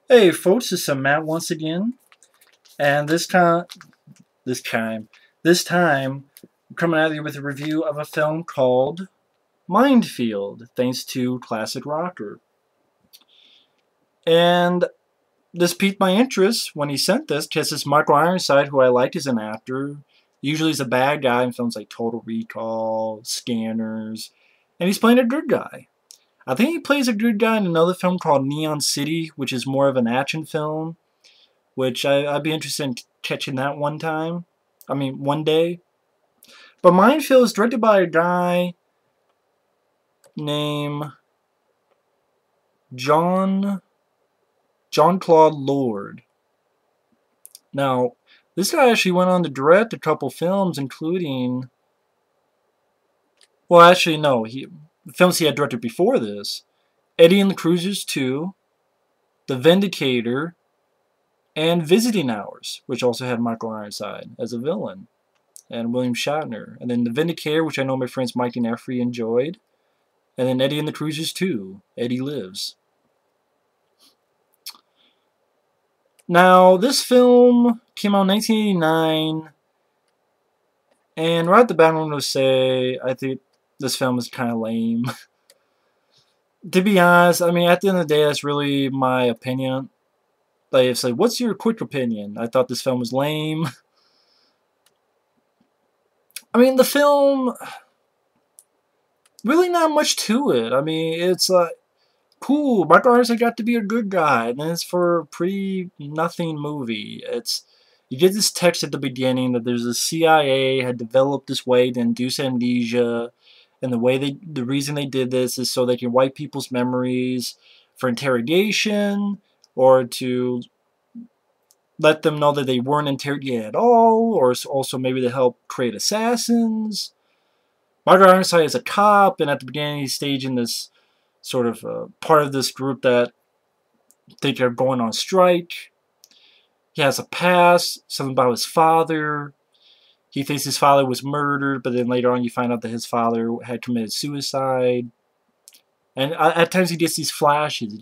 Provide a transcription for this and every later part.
Hey folks, it's Matt once again, and this time, I'm coming at you with a review of a film called Mindfield, thanks to Classic Rocker. And this piqued my interest when he sent this, because it's Michael Ironside, who I like as an actor. Usually he's a bad guy in films like Total Recall, Scanners, and he's playing a good guy. I think he plays a good guy in another film called Neon City, which is more of an action film, which I'd be interested in catching that one day. But Mindfield is directed by a guy named John Claude Lord. Now, this guy actually went on to direct a couple films, including, well, actually no, the films he had directed before this: Eddie and the Cruisers 2, The Vindicator, and Visiting Hours, which also had Michael Ironside as a villain, and William Shatner. And then The Vindicator, which I know my friends Mike and Effrey enjoyed. And then Eddie and the Cruisers 2, Eddie Lives. Now, this film came out in 1989, and right at the bat, I'm going to say I think this film is kind of lame. To be honest, I mean, at the end of the day, that's really my opinion. Like, it's like, what's your quick opinion? I thought this film was lame. I mean, the film, really not much to it. I mean, it's like, cool, Michael Ironside got to be a good guy, and then it's for a pretty nothing movie. You get this text at the beginning that there's a CIA had developed this way to induce amnesia, and the reason they did this is so they can wipe people's memories for interrogation, or to let them know that they weren't interrogated at all, or also maybe to help create assassins. Michael Ironside is a cop, and at the beginning he's staging this sort of part of this group that think they're going on strike. He has a past, something about his father. He thinks his father was murdered, but then later on you find out that his father had committed suicide. And at times he gets these flashes.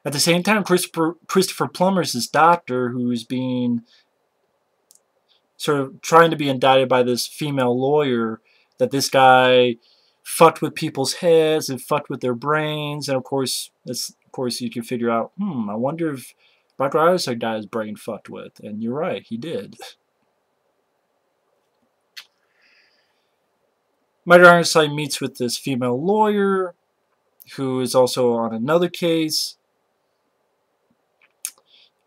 At the same time, Christopher Plummer is this doctor who's being sort of trying to be indicted by this female lawyer that this guy fucked with people's heads and fucked with their brains, and of course you can figure out, I wonder if Michael Ironside got his brain fucked with, and you're right, he did. Michael Ironside meets with this female lawyer who is also on another case,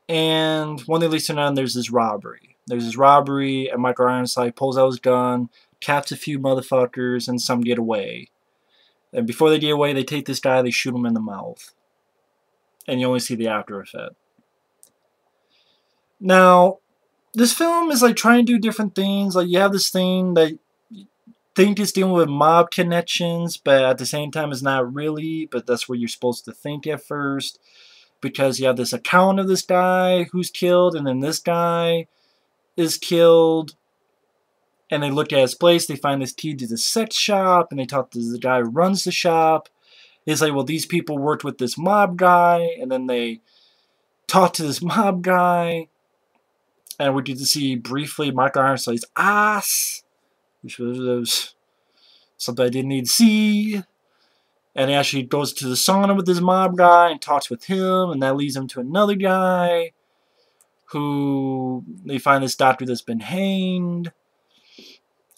and one thing leads to another, there's this robbery. And Michael Ironside pulls out his gun, caps a few motherfuckers, and some get away. And before they get away, they take this guy, they shoot him in the mouth. And you only see the after effect. Now, this film is like trying to do different things. Like, you have this thing that you think is dealing with mob connections, but at the same time it's not really, but that's what you're supposed to think at first. Because you have this account of this guy who's killed, and then this guy is killed. And they look at his place, they find this key to the sex shop, and they talk to the guy who runs the shop. It's like, well, these people worked with this mob guy, and then they talk to this mob guy, and we get to see briefly Michael Ironside's ass, which was something I didn't need to see. And he actually goes to the sauna with this mob guy and talks with him, and that leads him to another guy who they find this doctor that's been hanged.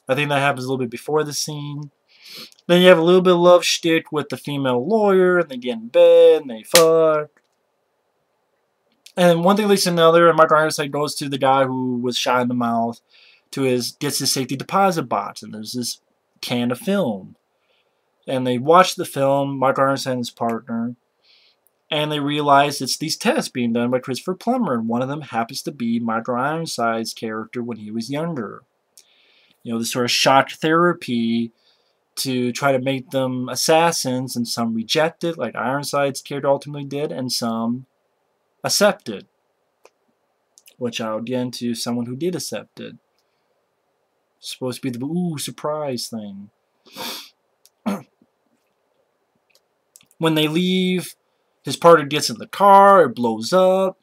I think that happens a little bit before the scene. Then you have a little bit of love shtick with the female lawyer, and they get in bed, and they fuck. And one thing leads to another, and Michael Ironside goes to the guy who was shot in the mouth, gets his safety deposit box, and there's this can of film. And they watch the film, Michael Ironside and his partner, and they realize it's these tests being done by Christopher Plummer, and one of them happens to be Michael Ironside's character when he was younger. You know, this sort of shock therapy to try to make them assassins, and some rejected, like Ironside's character ultimately did, and some accepted, which I'll get into someone who did accept it. It's supposed to be the surprise thing. When they leave His partner gets in the car, it blows up.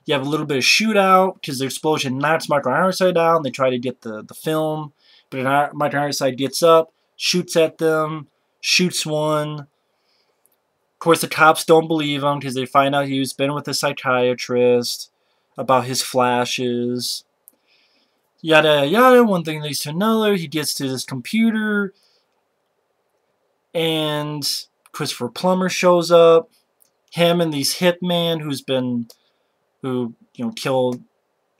You have a little bit of shootout because the explosion knocks Michael Ironside down. And they try to get the film, but Michael Ironside gets up, shoots at them, shoots one. Of course, the cops don't believe him because they find out he's been with a psychiatrist about his flashes. Yada yada, one thing leads to another. He gets to this computer, and Christopher Plummer shows up. Him and these hitman who killed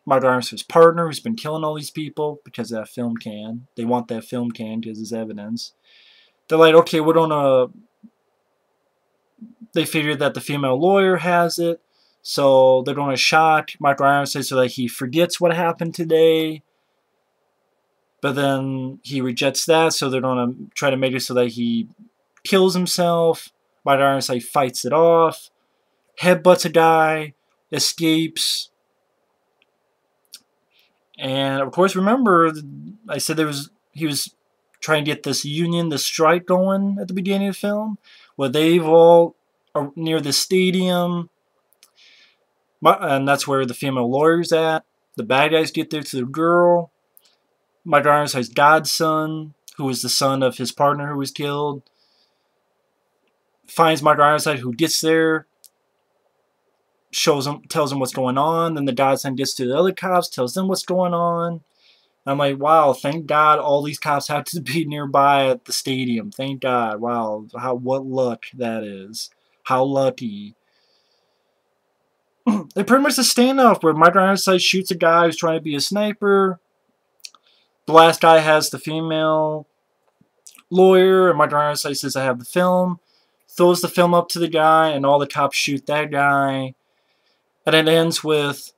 Michael Ironside's partner, who's been killing all these people because of that film can. They want that film can because it's evidence. They're like, okay, they figured that the female lawyer has it, so they're going to shock Michael Ironside so that he forgets what happened today. But then he rejects that, so they're going to try to make it so that he kills himself. Michael Ironside fights it off, headbutts a guy, escapes. And of course, remember, I said he was trying to get this union, this strike going at the beginning of the film, where they've all are near the stadium, and that's where the female lawyer's at. The bad guys get there to the girl. Michael Ironside's godson, who was the son of his partner who was killed, finds Michael Ironside, who gets there, tells him what's going on. Then the godson gets to the other cops, tells them what's going on. And I'm like, wow, thank God all these cops have to be nearby at the stadium. Thank God. Wow, what luck that is. How lucky. They pretty much a standoff where Michael Ironside shoots a guy who's trying to be a sniper. The last guy has the female lawyer, and Michael Ironside says, I have the film. Throws the film up to the guy, and all the cops shoot that guy. And it ends with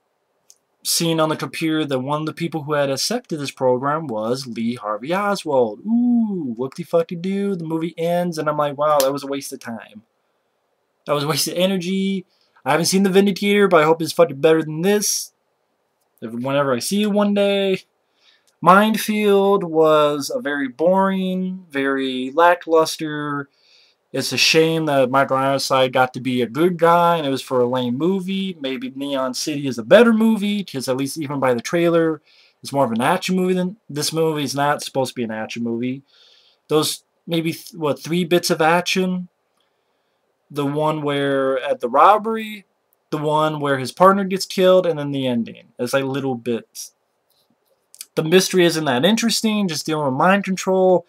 seeing on the computer that one of the people who had accepted this program was Lee Harvey Oswald. Ooh, whoop-de-fuck-de-doo. The movie ends, and I'm like, wow, that was a waste of time. That was a waste of energy. I haven't seen The Vindicator, but I hope it's fucking better than this. Whenever I see it one day. Mindfield was a very boring, very lackluster. It's a shame that Michael Ironside got to be a good guy, and it was for a lame movie. Maybe Neon City is a better movie, because at least even by the trailer, it's more of an action movie than this movie is not supposed to be an action movie. Those maybe 3 bits of action. The one where at the robbery, the one where his partner gets killed, and then the ending. It's like little bits. The mystery isn't that interesting, just dealing with mind control.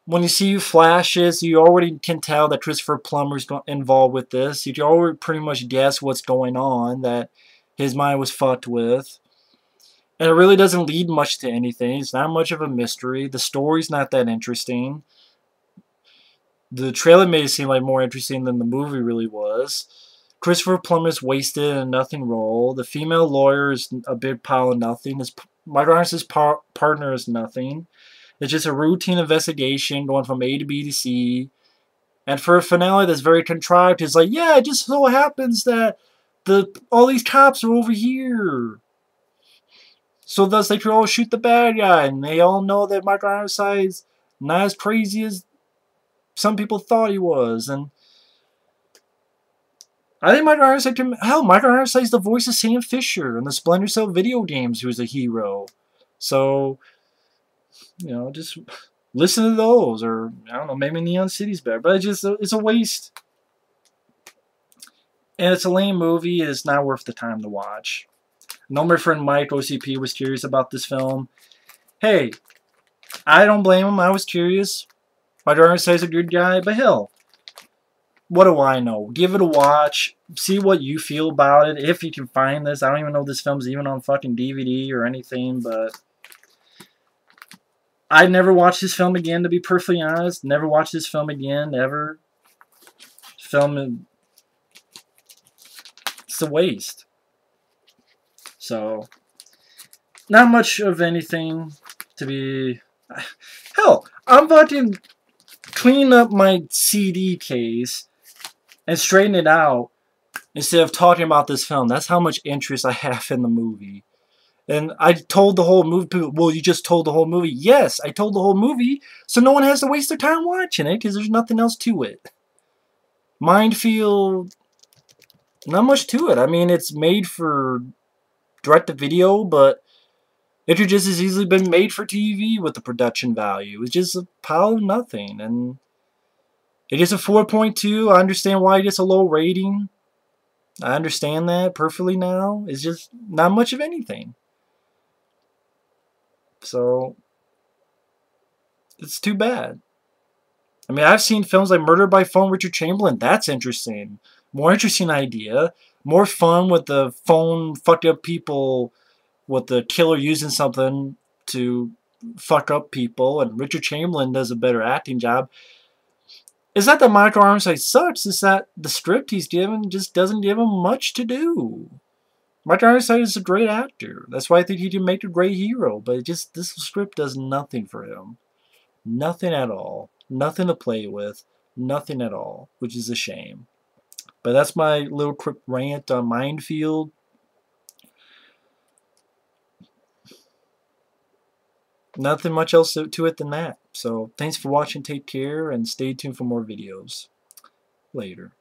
When you see flashes, you already can tell that Christopher Plummer's involved with this. You can already pretty much guess what's going on, that his mind was fucked with. And it really doesn't lead much to anything. It's not much of a mystery. The story's not that interesting. The trailer made it seem like more interesting than the movie really was. Christopher Plummer's wasted in a nothing role. The female lawyer is a big pile of nothing. Michael Ironside's partner is nothing. It's just a routine investigation going from A to B to C. And for a finale that's very contrived, it's like, yeah, it just so happens that all these cops are over here. So thus they could all shoot the bad guy. And they all know that Michael Ironside's not as crazy as some people thought he was. And I think Michael Ironside Michael Ironside's the voice of Sam Fisher in the Splinter Cell video games, who's a hero. So, just listen to those, or I don't know, maybe Neon City's better, but it's a waste. And it's a lame movie, and it's not worth the time to watch. I know my friend Mike, OCP, was curious about this film. Hey, I don't blame him, I was curious. Michael Ironside's a good guy, but hell, what do I know? Give it a watch. See what you feel about it. If you can find this. I don't even know if this film's even on fucking DVD or anything, but I'd never watch this film again, to be perfectly honest. Never watch this film again, ever. Film, it's a waste. So, not much of anything to be... Hell, I'm fucking cleaning up my CD case and straighten it out instead of talking about this film. That's how much interest I have in the movie. And I told the whole movie, people, well, you just told the whole movie. Yes, I told the whole movie, so no one has to waste their time watching it, because there's nothing else to it. Mindfield, Not much to it. I mean, it's made for direct-to-video, but it could just as easily been made for TV with the production value. It's just a pile of nothing, and it is a 4.2. I understand why it gets a low rating. I understand that perfectly now. It's just not much of anything. So, it's too bad. I mean, I've seen films like Murder by Phone, Richard Chamberlain. That's interesting. More interesting idea. More fun with the phone fucked up people, with the killer using something to fuck up people, and Richard Chamberlain does a better acting job. It's not that Michael Ironside sucks, it's that the script he's given just doesn't give him much to do. Michael Ironside is a great actor. That's why I think he can make a great hero, but it just this script does nothing for him. Nothing at all. Nothing to play with. Nothing at all, which is a shame. But that's my little quick rant on Mindfield. Nothing much else to it than that. So thanks for watching. Take care and stay tuned for more videos. Later.